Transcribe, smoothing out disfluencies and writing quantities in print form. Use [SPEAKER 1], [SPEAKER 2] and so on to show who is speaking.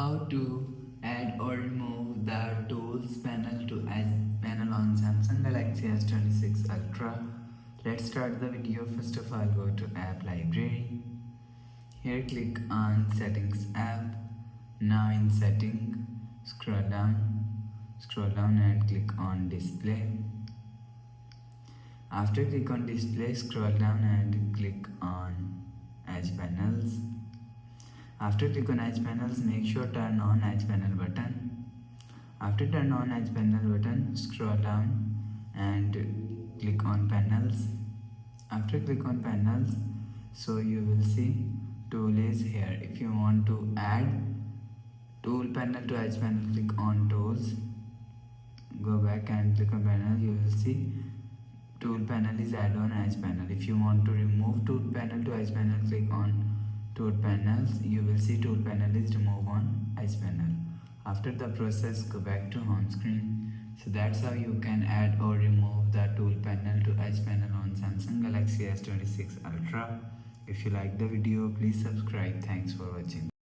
[SPEAKER 1] how to add or remove the tools panel to Edge panel on Samsung Galaxy S26 Ultra. Let's start the video. First of all, go to app library. Here click on settings app. Now in setting, scroll down and click on display. After click on display, scroll down and click on edge panels. After click on edge panels, make sure turn on edge panel button. After turn on edge panel button, scroll down and click on panels. After click on panels, so you will see tool is here. If you want to add tool panel to edge panel, click on tools, go back and click on panel. You will see tool panel is add on edge panel. If you want to remove tool panel to edge panel, click on tool panels. You will see tool panel is remove on edge panel. After the process, go back to home screen. So that's how you can add or remove the tool panel to edge panel on Samsung Galaxy S26 Ultra. If you like the video, please subscribe. Thanks for watching.